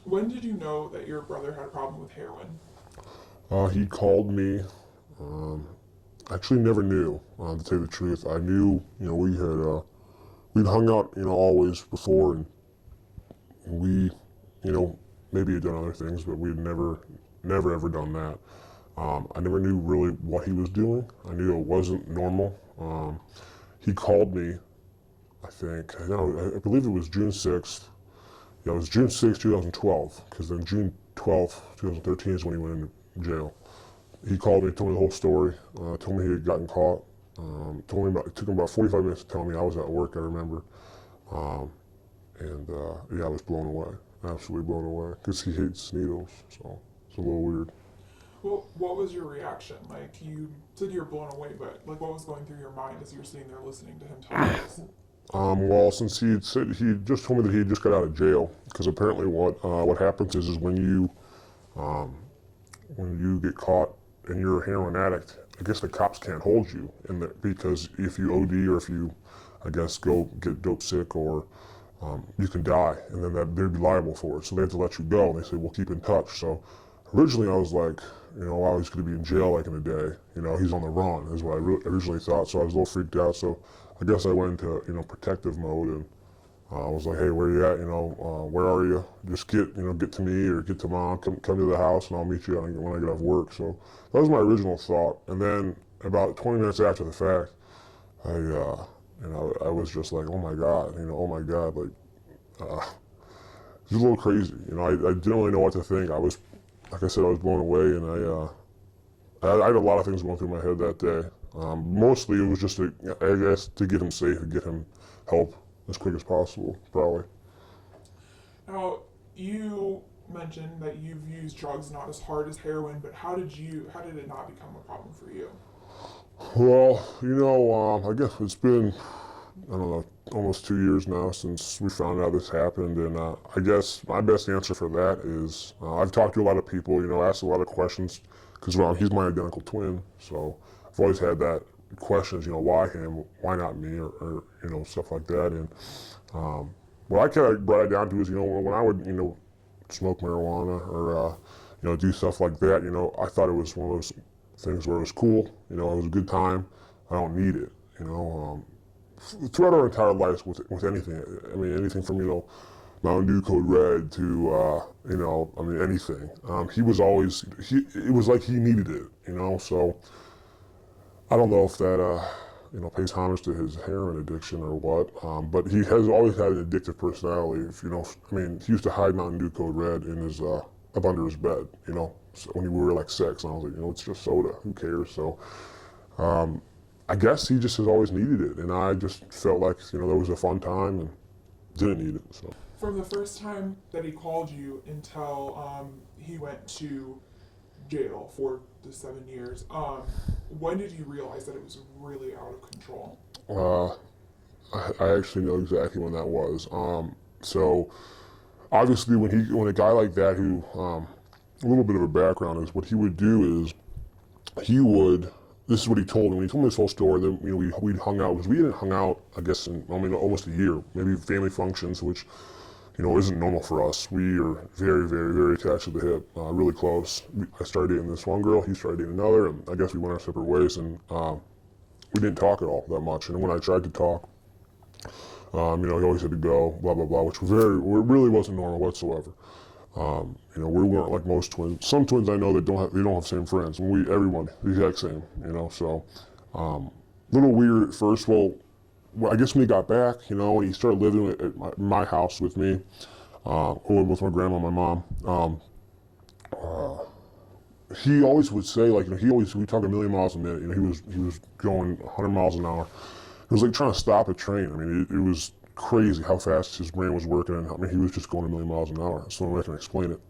When did you know that your brother had a problem with heroin? He called me. Um, actually, never knew. To tell you the truth, I knew. We'd hung out, always before, and we, maybe had done other things, but we'd never ever done that. I never knew really what he was doing. I knew it wasn't normal. He called me. I think I believe it was June 6th. Yeah, it was June 6th, 2012, because then June 12th, 2013 is when he went into jail. He called me, told me the whole story, told me he had gotten caught, it took him about 45 minutes to tell me. I was at work, I remember. Um, and yeah, I was blown away, absolutely blown away, because he hates needles, so it's a little weird. Well, what was your reaction? Like, you said you were blown away, but like, what was going through your mind as you were sitting there listening to him tell you this? Well, since he just told me that he just got out of jail, because apparently what happens is um, when you get caught and you're a heroin addict, I guess the cops can't hold you because if you OD or if you, I guess, go get dope sick or you can die, and then they'd be liable for it. So they have to let you go, and they say, we'll keep in touch. So originally I was like, wow, he's going to be in jail like in a day. He's on the run, is what I originally thought. So I was a little freaked out. So I guess I went into, protective mode, and I was like, hey, where you at? Where are you? Just get to me or get to mom. Come to the house, and I'll meet you when I get off work. So that was my original thought. And then about 20 minutes after the fact, I was just like, oh my god, oh my god, like, it was a little crazy. I didn't really know what to think. Like I said, I was blown away, and I had a lot of things going through my head that day. Mostly it was just, I guess, to get him safe and get him help as quick as possible, probably. Now, you mentioned that you've used drugs not as hard as heroin, but how did it not become a problem for you? Well, I guess it's been, I don't know, almost 2 years now since we found out this happened, and I guess my best answer for that is I've talked to a lot of people, asked a lot of questions, because he's my identical twin, so I've always had that questions, why him, why not me, or stuff like that, and what I kind of brought it down to is, when I would, smoke marijuana or, do stuff like that, I thought it was one of those things where it was cool, it was a good time. I don't need it, throughout our entire lives with anything. I mean, anything from, Mountain Dew Code Red to, anything. He was always, it was like he needed it, so I don't know if that, pays homage to his heroin addiction or what, but he has always had an addictive personality. He used to hide Mountain Dew Code Red in his, up under his bed, so when we were like 6, and I was like, it's just soda, who cares? So, I guess he just has always needed it, and I just felt like, that was a fun time and didn't need it, so. From the first time that he called you until he went to jail for the 7 years, when did you realize that it was really out of control? Uh, I actually know exactly when that was. So obviously when a guy like that who, a little bit of a background is what he would do is he would, this is what he told me. When he told me this whole story, then we'd hung out, because we hadn't hung out, I guess, in almost a year, maybe family functions, which, isn't normal for us. We are very, very, very attached to the hip, really close. I started dating this one girl, he started dating another, and I guess we went our separate ways, and we didn't talk at all that much. And when I tried to talk, he always had to go, blah, blah, blah, which really wasn't normal whatsoever. We weren't like most twins. Some twins I know that they don't have same friends, and everyone, the exact same, so, little weird at first. Well, I guess when he got back, and he started living at my house with me, or with my grandma and my mom, he always would say, like, we talk a million miles a minute, he was going 100 miles an hour. It was like trying to stop a train. It was crazy how fast his brain was working, and he was just going a million miles an hour. So I can explain it.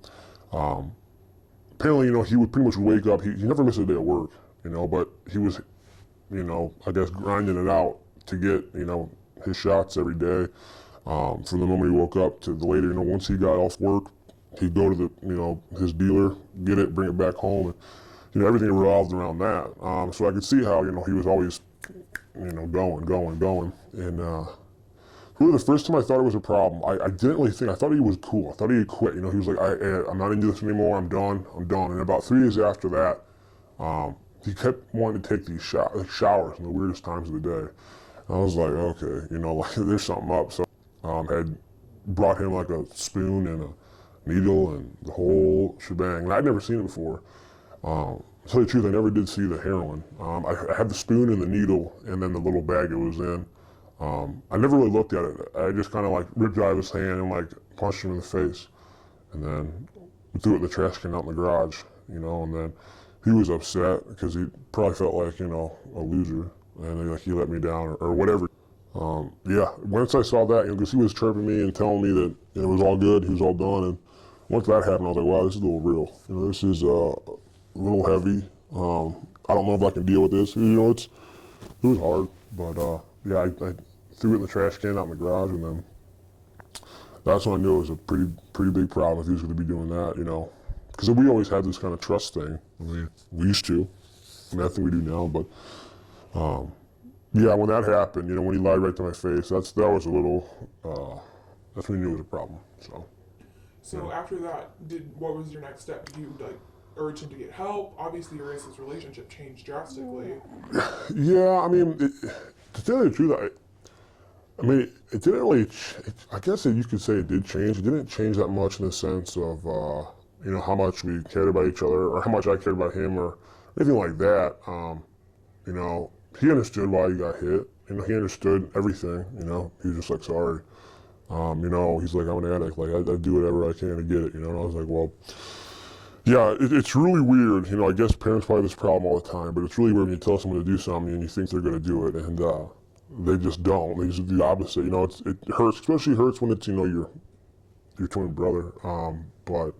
Apparently, he would pretty much wake up. He never missed a day of work, but he was, I guess grinding it out to get, his shots every day. From the moment he woke up to the later, once he got off work, he'd go to his dealer, get it, bring it back home, and, everything revolved around that. So I could see how, he was always, going. And Really, the first time I thought it was a problem, I didn't really think. I thought he was cool. I thought he had quit. You know, he was like, I'm not into this anymore. I'm done. I'm done. And about 3 days after that, he kept wanting to take these showers in the weirdest times of the day. I was like, okay, you know, like there's something up. So, had brought him like a spoon and a needle and the whole shebang. And I'd never seen it before. To tell you the truth, I never did see the heroin. I had the spoon and the needle and then the little bag it was in. I never really looked at it. I just kind of like ripped it out of his hand and like punched him in the face. And then we threw it in the trash can out in the garage, you know, and then he was upset because he probably felt like, you know, a loser. And like he let me down or whatever. Yeah, once I saw that, you know, because he was chirping me and telling me that you know, it was all good, he was all done. And once that happened, I was like, wow, this is a little real. You know, this is a little heavy. I don't know if I can deal with this. You know, it was hard. But yeah, I threw it in the trash can out in the garage, and then that's when I knew it was a pretty big problem if he was going to be doing that, you know. Because we always had this kind of trust thing. I mean, we used to. I mean, I think we do now, but yeah, when that happened, you know, when he lied right to my face, that was a little. That's when we knew it was a problem. So after that, what was your next step? Did you like urge him to get help? Obviously, your guys' relationship changed drastically. Yeah, I mean, to tell you the truth, I mean, it didn't really. I guess you could say it did change. It didn't change that much in the sense of, you know, how much we cared about each other or how much I cared about him or anything like that. You know, he understood why he got hit. You know, he understood everything. You know, he was just like, sorry. You know, he's like, I'm an addict. Like, I do whatever I can to get it. You know, and I was like, well, yeah, it's really weird. You know, I guess parents probably have this problem all the time, but it's really weird when you tell someone to do something and you think they're going to do it, and they just don't. They just do the opposite. You know, it hurts, especially hurts when it's, you know, your twin brother. But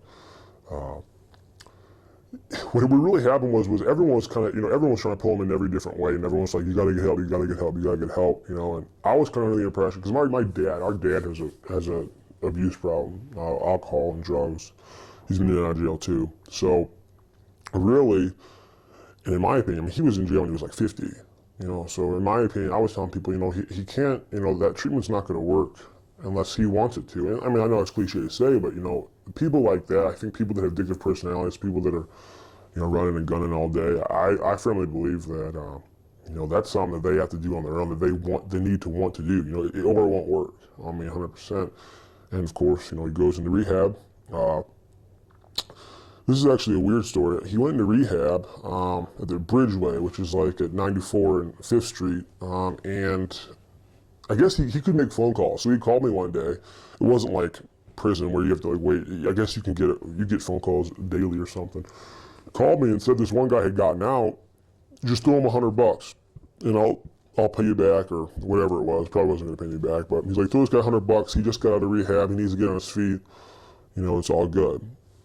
what really happened was everyone was kind of, you know, everyone was trying to pull him in every different way, and everyone was like, you got to get help, you got to get help, you got to get help, you know. And I was kind of under the impression, because our dad has a abuse problem, alcohol and drugs. He's been in and out of jail too. So really, and in my opinion, I mean, he was in jail when he was like 50, you know. So in my opinion, I was telling people, you know, he can't, you know, that treatment's not going to work unless he wants it to. And I mean, I know it's cliche to say, but you know, people like that, I think people that have addictive personalities, people that are, you know, running and gunning all day, I firmly believe that, you know, that's something that they have to do on their own, that they need to want to do, you know, or it won't work. I mean, 100%. And of course, you know, he goes into rehab. This is actually a weird story. He went into rehab at the Bridgeway, which is like at 94 and 5th Street, and I guess he could make phone calls. So he called me one day. It wasn't like prison where you have to like wait. I guess you get phone calls daily or something. Called me and said this one guy had gotten out. Just throw him $100, and I'll pay you back or whatever it was. Probably wasn't gonna pay me back, but he's like, throw this guy $100. He just got out of rehab. He needs to get on his feet. You know, it's all good.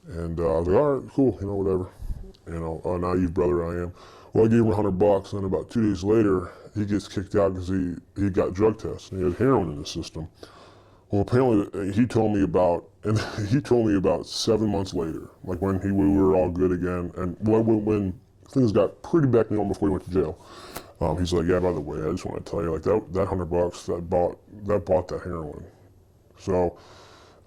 And I was like, all right, cool, you know, whatever. You know, naive brother I am. Well, I gave him $100, and about 2 days later, he gets kicked out because he got drug tests and he had heroin in his system. Well, apparently he told me about, and he told me about 7 months later, like when we were all good again, and when things got pretty back to normal before he went to jail. He's like, yeah, by the way, I just want to tell you, like that $100 that bought that heroin. So.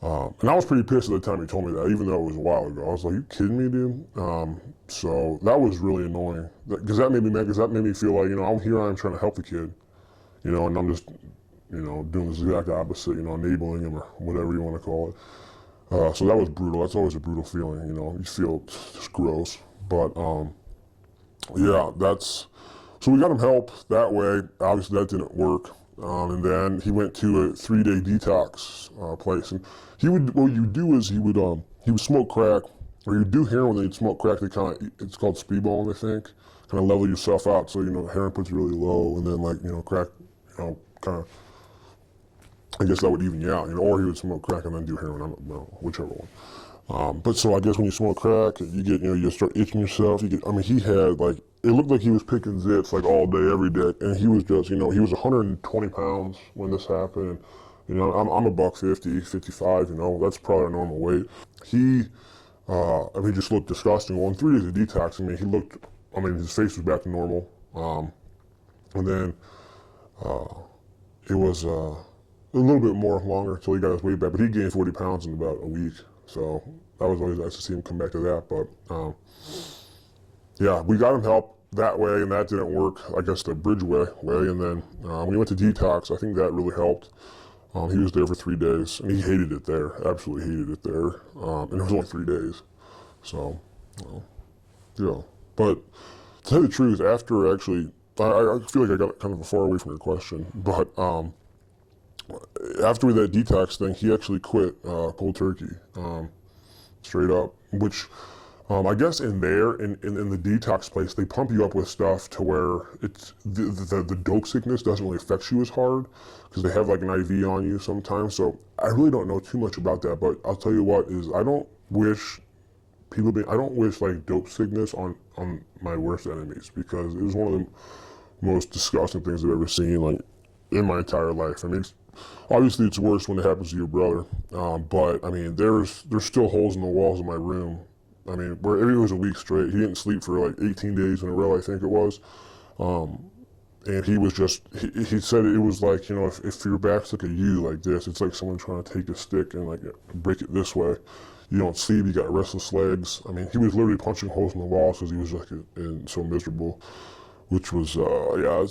And I was pretty pissed at the time he told me that, even though it was a while ago. I was like, you kidding me, dude? So that was really annoying. Because that made me mad, because that made me feel like, you know, I'm trying to help the kid, you know, and I'm just, you know, doing this exact opposite, you know, enabling him or whatever you want to call it. So that was brutal. That's always a brutal feeling, you know. You feel just gross. But, yeah, so we got him help that way. Obviously, that didn't work. And then he went to a 3-day detox place, and what you do is he would smoke crack, or you do heroin, then he'd smoke crack. It's called speedballing, I think, kind of level yourself out. So, you know, heroin puts you really low, and then like, you know, crack, you know, kind of, I guess that would even you out, you know, or he would smoke crack and then do heroin, I don't know, whichever one. But so I guess when you smoke crack, you get, you know, you start itching yourself. I mean, he had like, it looked like he was picking zits like all day, every day. And he was just, you know, he was 120 pounds when this happened. And, you know, I'm a buck 50, 55, you know, that's probably a normal weight. I mean, he just looked disgusting. Well, in 3 days of detox, I mean, his face was back to normal. And then, it was, a little bit more longer until he got his weight back, but he gained 40 pounds in about a week. So that was always nice to see him come back to that. But yeah, we got him help that way, and that didn't work. I guess the Bridgeway way, and then when he went to detox, I think that really helped. He was there for 3 days, and he hated it there. Absolutely hated it there. And it was only 3 days. So, yeah. But to tell you the truth, after actually, I feel like I got kind of far away from your question, but after that detox thing, he actually quit cold turkey, straight up. Which I guess in the detox place, they pump you up with stuff to where it's the dope sickness doesn't really affect you as hard because they have like an IV on you sometimes. So I really don't know too much about that, but I'll tell you what is I don't wish like dope sickness on my worst enemies because it was one of the most disgusting things I've ever seen like in my entire life. I mean, obviously it's worse when it happens to your brother, but I mean there's still holes in the walls of my room. I mean, where it was a week straight. He didn't sleep for like 18 days in a row, I think it was. And he was just, he said it was like, you know, if your back's like a U like this, it's like someone trying to take a stick and like break it this way. You don't sleep, you got restless legs. I mean, he was literally punching holes in the walls because he was like so miserable, which was, yeah,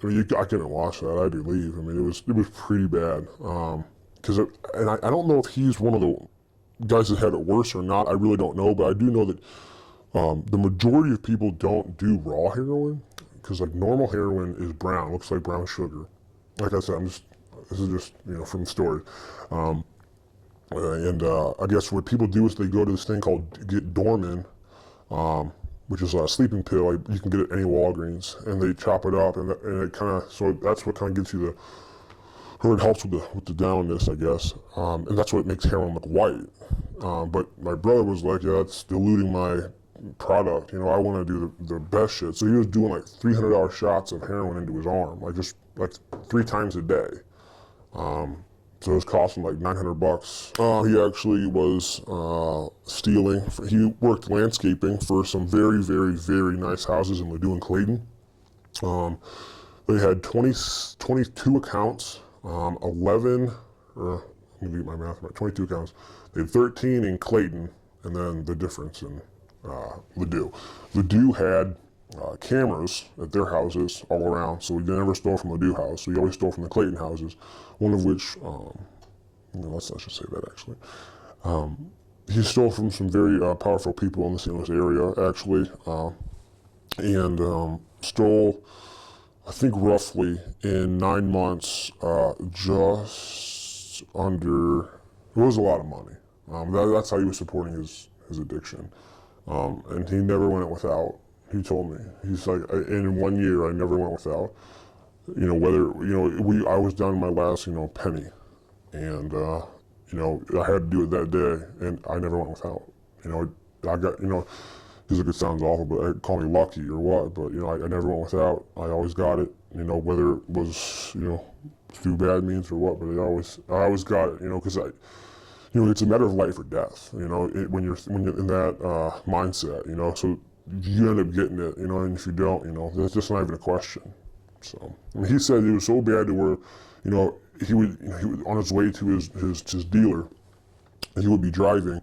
I mean, I couldn't watch that, I had to leave. I mean, it was pretty bad. And I don't know if he's one of the guys that had it worse or not, I really don't know, but I do know that the majority of people don't do raw heroin because like normal heroin is brown, looks like brown sugar. Like I said, this is just, you know, from the story. I guess what people do is they go to this thing called get Dorman, which is a sleeping pill. Like, you can get it at any Walgreens, and they chop it up, and it kind of, so that's what kind of gives you or it helps with the downness, I guess, and that's what makes heroin look white. But my brother was like, yeah, that's diluting my product. You know, I want to do the best shit. So he was doing like $300 shots of heroin into his arm, like just like 3 times a day. So it was costing like $900. He actually was stealing. He worked landscaping for some very, very, very nice houses in Ladue and Clayton. They had 22 accounts, 11, let me get my math right, 22 accounts. They had 13 in Clayton, and then the difference in Ladue. Ladue had cameras at their houses all around, so we never stole from Ladue house. So we always stole from the Clayton houses, one of which, I should say that actually. He stole from some very powerful people in the St. Louis area, actually, and stole, I think roughly in 9 months, just under, it was a lot of money. That's how he was supporting his addiction. And he never went without. He told me, he's like, in 1 year I never went without. You know, whether, you know, I was down to my last, you know, penny. And, you know, I had to do it that day, and I never went without. You know, I got, you know, he's like, it sounds awful, but call me lucky or what, but, you know, I never went without. I always got it, you know, whether it was, you know, through bad means or what, but I always got it, you know, because you know, it's a matter of life or death, you know, when you're in that mindset, you know, so you end up getting it, you know, and if you don't, you know, that's just not even a question. So, I mean, he said it was so bad to where, you know, he would on his way to his dealer, and he would be driving,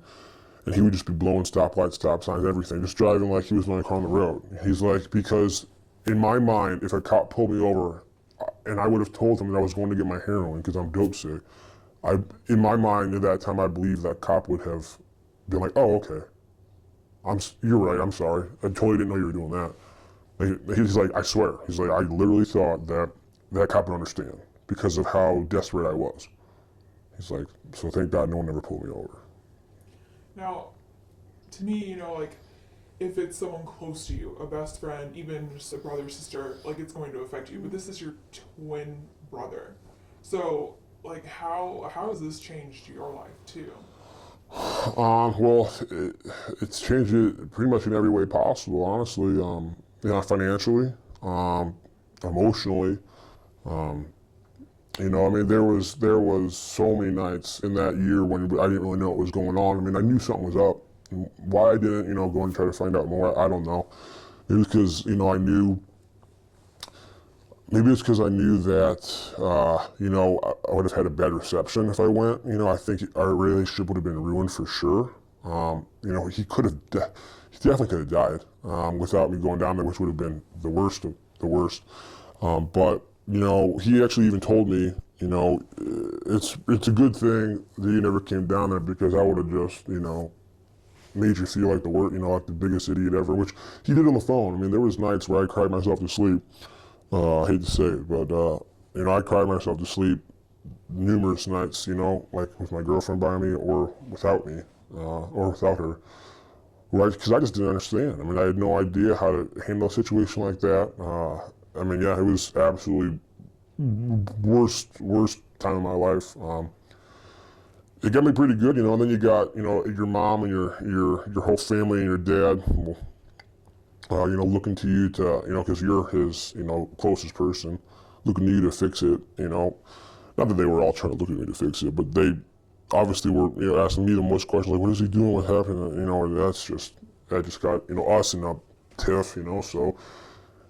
and he would just be blowing stoplights, stop signs, everything, just driving like he was going on the road. He's like, because in my mind, if a cop pulled me over, and I would have told him that I was going to get my heroin because I'm dope sick, in my mind at that time, I believe that cop would have been like, oh, okay, you're right, I'm sorry, I totally didn't know you were doing that. He's like, I swear, he's like, I literally thought that cop would understand because of how desperate I was. He's like, so thank God no one ever pulled me over. Now, to me, you know, like, if it's someone close to you, a best friend, even just a brother, sister, like, it's going to affect you. But this is your twin brother. So, like, how has this changed your life, too? Well, it's changed it pretty much in every way possible, honestly. You know, financially, emotionally, you know, I mean, there was so many nights in that year when I didn't really know what was going on. I mean, I knew something was up. Why I didn't, you know, go and try to find out more, I don't know. It was because, you know, I knew maybe it's because I knew that, I would have had a bad reception if I went. I think our relationship would have been ruined for sure. He could have, he definitely could have died without me going down there, which would have been the worst of the worst. But he actually even told me, it's a good thing that you never came down there because I would have just, made you feel like the worst, like the biggest idiot ever, which he did on the phone. I mean, there was nights where I cried myself to sleep. I hate to say it, but I cried myself to sleep numerous nights, like with my girlfriend by me or without me, or without her. Right, because I just didn't understand. I mean, I had no idea how to handle a situation like that. It was absolutely worst time of my life. It got me pretty good, and then you got, your mom and your whole family and your dad, looking to you to, because you're his, closest person, looking to you to fix it, Not that they were all trying to look at me to fix it, but they obviously were, asking me the most questions, like, what is he doing, what happened, and that just got, us in a tiff, so,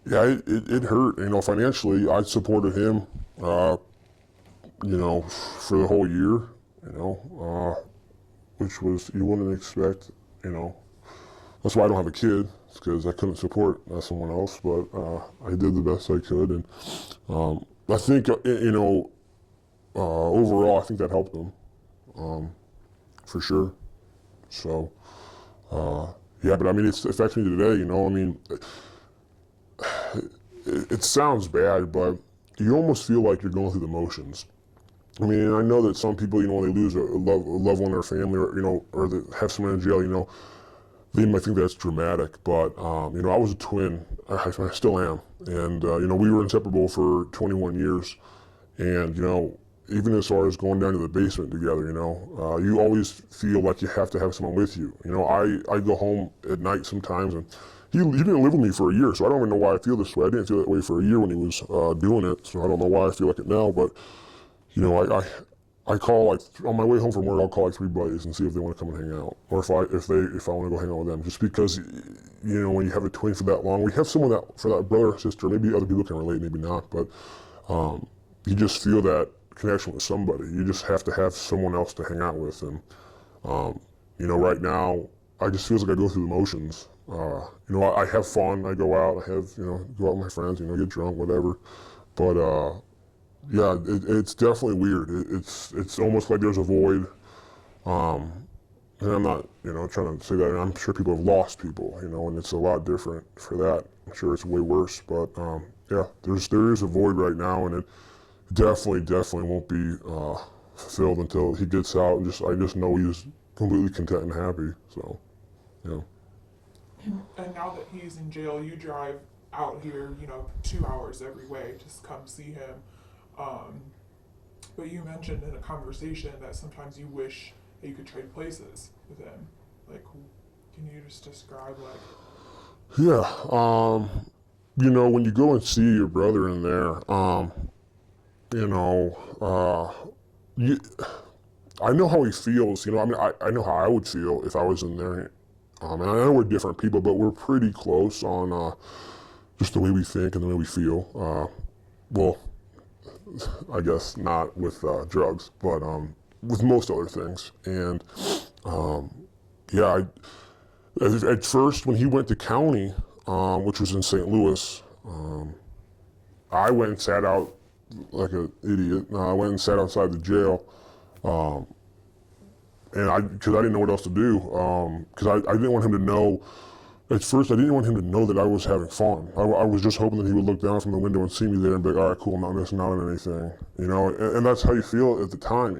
yeah, it hurt, financially. I supported him, for the whole year, which was, you wouldn't expect, that's why I don't have a kid, because I couldn't support someone else, but I did the best I could, and I think, overall, I think that helped them, for sure. So, yeah, but I mean, it affects me today, I mean, it sounds bad, but you almost feel like you're going through the motions. I mean, I know that some people, when they lose a loved one or family, or, or they have someone in jail, they might think that's dramatic, but, I was a twin. I still am. And, we were inseparable for 21 years. And, even as far as going down to the basement together, you always feel like you have to have someone with you. I go home at night sometimes, and he didn't live with me for a year, so I don't even know why I feel this way. I didn't feel that way for a year when he was doing it, so I don't know why I feel like it now, but, I call, like, on my way home from work, I'll call like 3 buddies and see if they want to come and hang out, or if I want to go hang out with them. Just because, when you have a twin for that long, we have someone that for that brother or sister. Maybe other people can relate, maybe not, but you just feel that connection with somebody. You just have to have someone else to hang out with, and right now, I just feels like I go through the motions. I have fun. I go out. I have go out with my friends. Get drunk, whatever, but. Yeah, it's definitely weird. It's almost like there's a void. And I'm not, trying to say that. I'm sure people have lost people, and it's a lot different for that. I'm sure it's way worse. But yeah, there is a void right now, and it definitely won't be fulfilled until he gets out. And I just know he's completely content and happy. So, yeah. And now that he's in jail, you drive out here, 2 hours every way to come see him. But you mentioned in a conversation that sometimes you wish that you could trade places with him. Like, can you just describe, like... Yeah, when you go and see your brother in there, I know how he feels, I know how I would feel if I was in there. And I know we're different people, but we're pretty close on just the way we think and the way we feel. Well, I guess not with drugs, but with most other things. And yeah, at first when he went to county, which was in St. Louis, I went and sat out like an idiot. I went and sat outside the jail, and because I didn't know what else to do, because I didn't want him to know. At first, I didn't want him to know that I was having fun. I was just hoping that he would look down from the window and see me there and be like, all right, cool, I'm not missing out on anything, and that's how you feel at the time,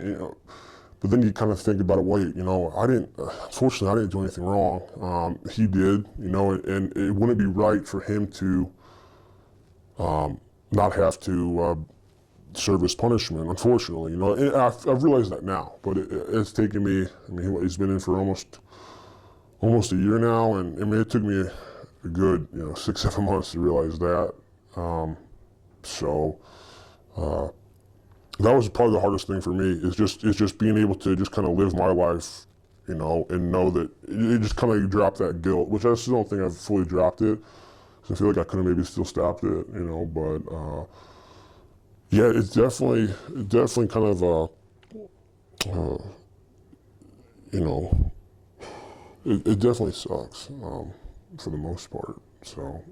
But then you kind of think about it, wait, unfortunately, I didn't do anything wrong. He did, and it wouldn't be right for him to not have to serve his punishment, unfortunately, And I've realized that now, but it's taken me, he's been in for almost a year now, and it took me a good 6-7 months to realize that. That was probably the hardest thing for me. Is just being able to just kind of live my life, and know that it just kind of dropped that guilt, which I still don't think I've fully dropped it. So I feel like I could have maybe still stopped it, But Yeah, it's definitely kind of you know, it definitely sucks for the most part. So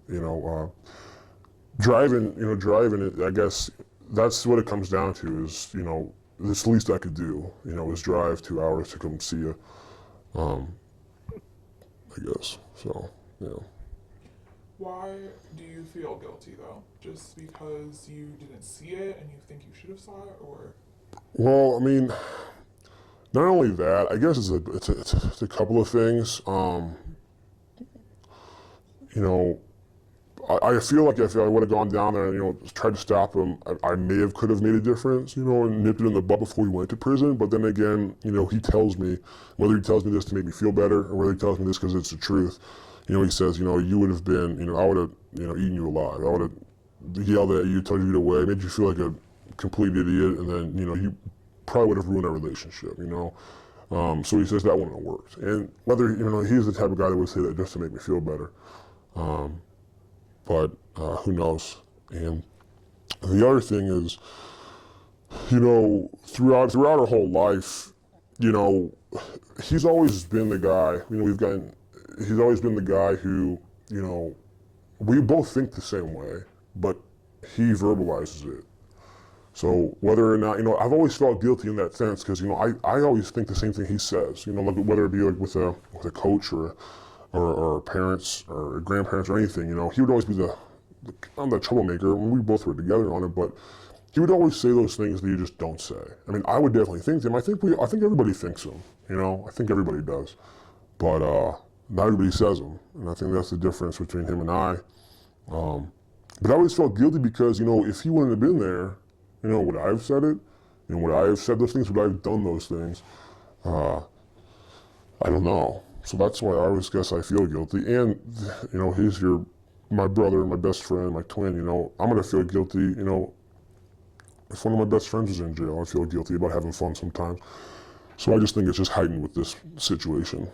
driving it. I guess that's what it comes down to. Is this least I could do. Is drive 2 hours to come see you. Um, I guess so. Yeah. Why do you feel guilty though? Just because you didn't see it and you think you should have saw it, or Well, I mean, not only that. I guess it's a couple of things. You know, I feel like if I would have gone down there and tried to stop him, I may have could have made a difference, and nipped it in the bud before he went to prison. But then again, he tells me, whether he tells me this to make me feel better or whether he tells me this because it's the truth. He says, you would have been, I would have, eaten you alive. I would have yelled at you, told you to get away, made you feel like a complete idiot, and then you probably would have ruined our relationship. So he says that wouldn't have worked. And whether he's the type of guy that would say that just to make me feel better. But who knows? And the other thing is, throughout our whole life, you know, he's always been the guy. He's always been the guy who, we both think the same way, but he verbalizes it. So whether or not, I've always felt guilty in that sense because, I always think the same thing he says, like whether it be like with a coach or parents or grandparents or anything, he would always be I'm the troublemaker, and we both were together on it, but he would always say those things that you just don't say. I mean, I would definitely think them. I think everybody thinks them, I think everybody does. But not everybody says them, and I think that's the difference between him and I. But I always felt guilty because, if he wouldn't have been there, would I have said it? Would I have said those things? Would I have done those things? I don't know. So that's why I always guess I feel guilty. And, he's my brother, my best friend, my twin, I'm going to feel guilty, if one of my best friends is in jail, I feel guilty about having fun sometimes. So I just think it's just heightened with this situation.